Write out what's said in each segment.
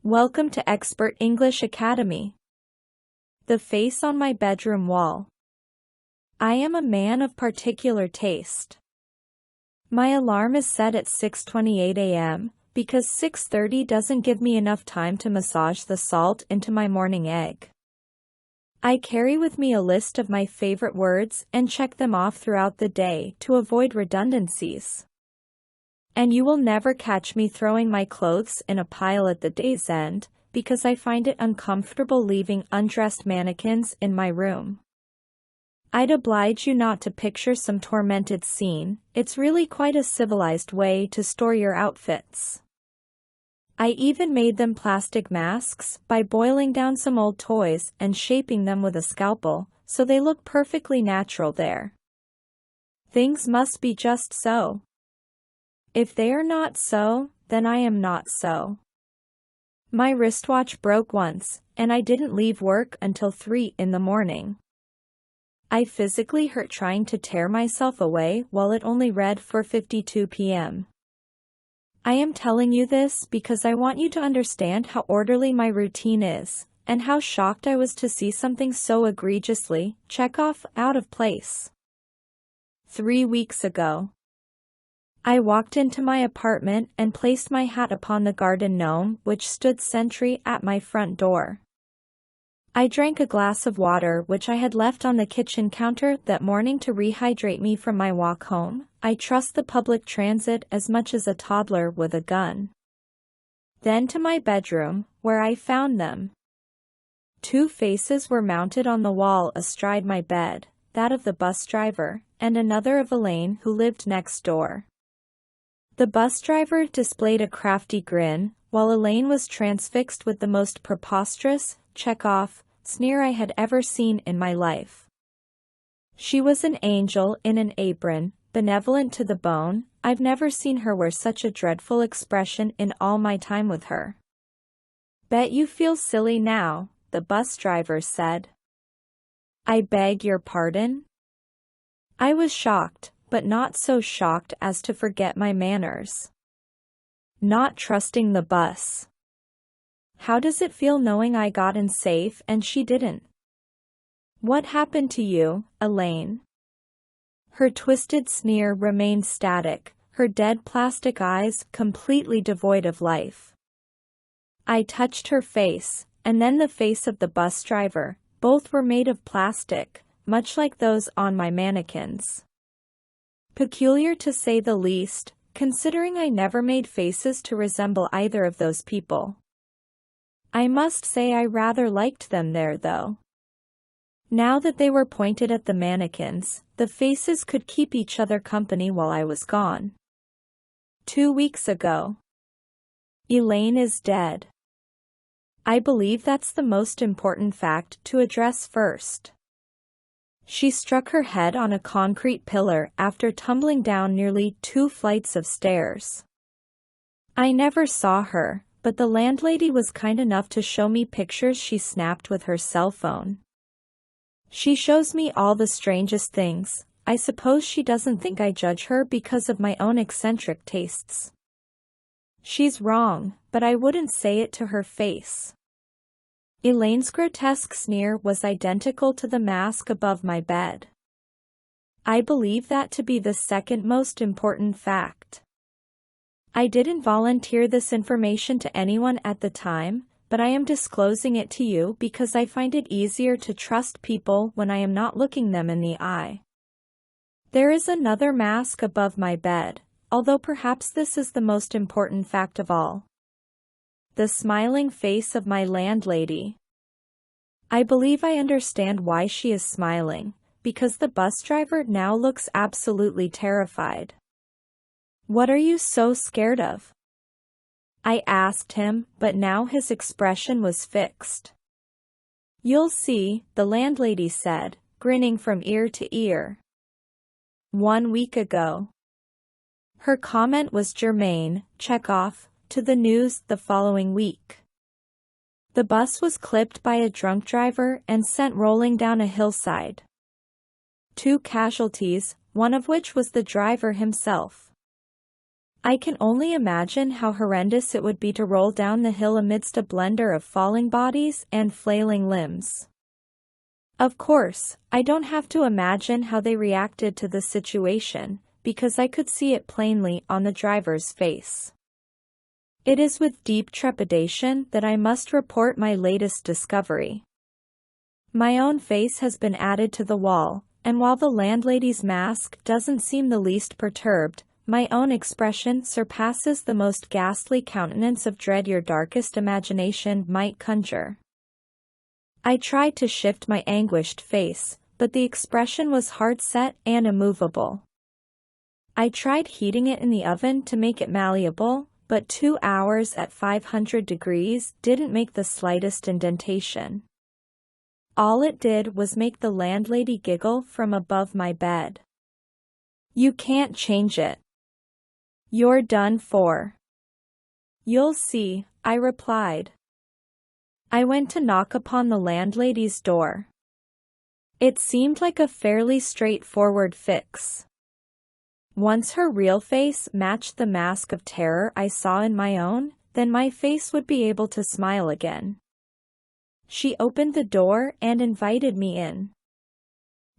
Welcome to Expert English Academy. The face on my bedroom wall. I am a man of particular taste. My alarm is set at 6:28 a.m. because 6:30 doesn't give me enough time to massage the salt into my morning egg. I carry with me a list of my favorite words and check them off throughout the day to avoid redundancies. And you will never catch me throwing my clothes in a pile at the day's end, because I find it uncomfortable leaving undressed mannequins in my room. I'd oblige you not to picture some tormented scene. It's really quite a civilized way to store your outfits. I even made them plastic masks by boiling down some old toys and shaping them with a scalpel, so they look perfectly natural there. Things must be just so. If they are not so, then I am not so. My wristwatch broke once, and I didn't leave work until 3 in the morning. I physically hurt trying to tear myself away while it only read 4:52 p.m. I am telling you this because I want you to understand how orderly my routine is, and how shocked I was to see something so egregiously check off out of place. 3 weeks ago, I walked into my apartment and placed my hat upon the garden gnome which stood sentry at my front door. I drank a glass of water which I had left on the kitchen counter that morning to rehydrate me from my walk home. I trust the public transit as much as a toddler with a gun. Then to my bedroom, where I found them. 2 faces were mounted on the wall astride my bed, that of the bus driver, and another of Elaine who lived next door. The bus driver displayed a crafty grin, while Elaine was transfixed with the most preposterous, check-off, sneer I had ever seen in my life. She was an angel in an apron, benevolent to the bone. I've never seen her wear such a dreadful expression in all my time with her. Bet you feel silly now, the bus driver said. I beg your pardon? I was shocked, but not so shocked as to forget my manners. Not trusting the bus. How does it feel knowing I got in safe and she didn't? What happened to you, Elaine? Her twisted sneer remained static, her dead plastic eyes completely devoid of life. I touched her face, and then the face of the bus driver. Both were made of plastic, much like those on my mannequins. Peculiar to say the least, considering I never made faces to resemble either of those people. I must say I rather liked them there though. Now that they were pointed at the mannequins, the faces could keep each other company while I was gone. 2 weeks ago. Elaine is dead. I believe that's the most important fact to address first. She struck her head on a concrete pillar after tumbling down nearly 2 flights of stairs. I never saw her, but the landlady was kind enough to show me pictures she snapped with her cell phone. She shows me all the strangest things. I suppose she doesn't think I judge her because of my own eccentric tastes. She's wrong, but I wouldn't say it to her face. Elaine's grotesque sneer was identical to the mask above my bed. I believe that to be the second most important fact. I didn't volunteer this information to anyone at the time, but I am disclosing it to you because I find it easier to trust people when I am not looking them in the eye. There is another mask above my bed, although perhaps this is the most important fact of all. The smiling face of my landlady. I believe I understand why she is smiling, because the bus driver now looks absolutely terrified. What are you so scared of? I asked him, but now his expression was fixed. You'll see, the landlady said, grinning from ear to ear. 1 week ago. Her comment was germane, check-off, to the news the following week. The bus was clipped by a drunk driver and sent rolling down a hillside. 2 casualties, one of which was the driver himself. I can only imagine how horrendous it would be to roll down the hill amidst a blender of falling bodies and flailing limbs. Of course, I don't have to imagine how they reacted to the situation, because I could see it plainly on the driver's face. It is with deep trepidation that I must report my latest discovery. My own face has been added to the wall, and while the landlady's mask doesn't seem the least perturbed, my own expression surpasses the most ghastly countenance of dread your darkest imagination might conjure. I tried to shift my anguished face, but the expression was hard-set and immovable. I tried heating it in the oven to make it malleable, but 2 hours at 500 degrees didn't make the slightest indentation. All it did was make the landlady giggle from above my bed. "You can't change it. You're done for." "You'll see," I replied. I went to knock upon the landlady's door. It seemed like a fairly straightforward fix. Once her real face matched the mask of terror I saw in my own, then my face would be able to smile again. She opened the door and invited me in.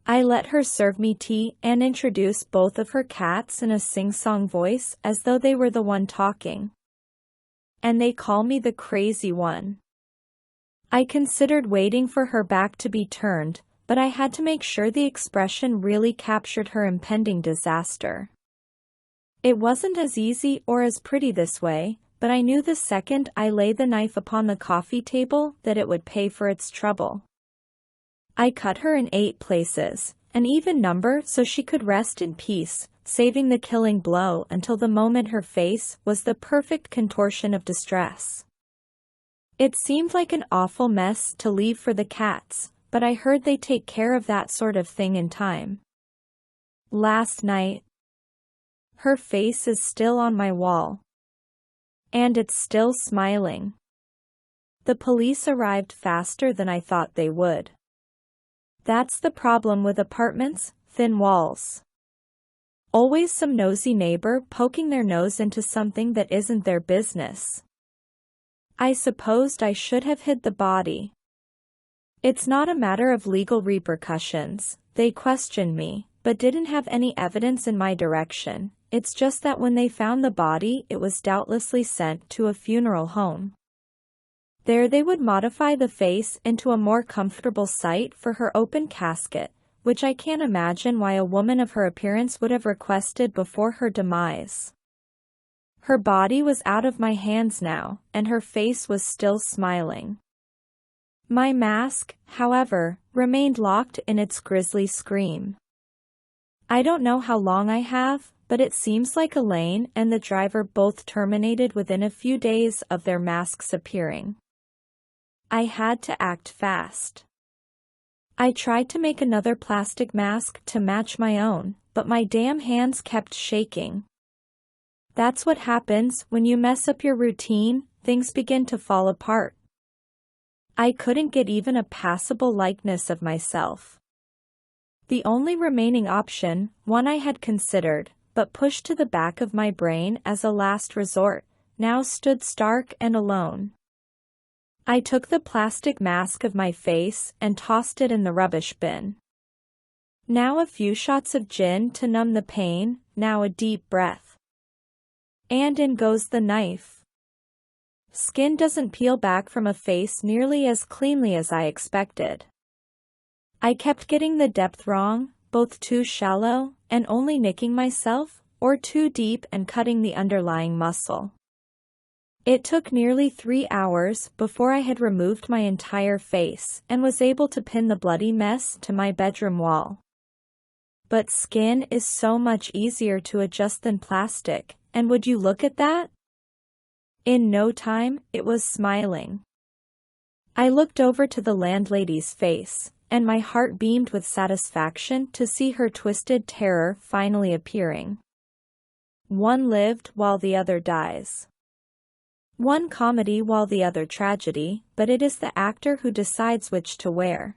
I let her serve me tea and introduce both of her cats in a sing-song voice as though they were the one talking. "And they call me the crazy one." I considered waiting for her back to be turned, but I had to make sure the expression really captured her impending disaster. It wasn't as easy or as pretty this way, but I knew the second I laid the knife upon the coffee table that it would pay for its trouble. I cut her in 8 places, an even number so she could rest in peace, saving the killing blow until the moment her face was the perfect contortion of distress. It seemed like an awful mess to leave for the cats, but I heard they take care of that sort of thing in time. Last night. Her face is still on my wall. And it's still smiling. The police arrived faster than I thought they would. That's the problem with apartments, thin walls. Always some nosy neighbor poking their nose into something that isn't their business. I supposed I should have hid the body. It's not a matter of legal repercussions. They questioned me, but didn't have any evidence in my direction. It's just that when they found the body, it was doubtlessly sent to a funeral home. There they would modify the face into a more comfortable site for her open casket, which I can't imagine why a woman of her appearance would have requested before her demise. Her body was out of my hands now, and her face was still smiling. My mask, however, remained locked in its grisly scream. I don't know how long I have, but it seems like Elaine and the driver both terminated within a few days of their masks appearing. I had to act fast. I tried to make another plastic mask to match my own, but my damn hands kept shaking. That's what happens when you mess up your routine, things begin to fall apart. I couldn't get even a passable likeness of myself. The only remaining option, one I had considered, but pushed to the back of my brain as a last resort, now stood stark and alone. I took the plastic mask of my face and tossed it in the rubbish bin. Now a few shots of gin to numb the pain, now a deep breath. And in goes the knife. Skin doesn't peel back from a face nearly as cleanly as I expected. I kept getting the depth wrong, both too shallow and only nicking myself, or too deep and cutting the underlying muscle. It took nearly 3 hours before I had removed my entire face and was able to pin the bloody mess to my bedroom wall. But skin is so much easier to adjust than plastic, and would you look at that? In no time, it was smiling. I looked over to the landlady's face, and my heart beamed with satisfaction to see her twisted terror finally appearing. One lived while the other dies. One comedy while the other tragedy, but it is the actor who decides which to wear.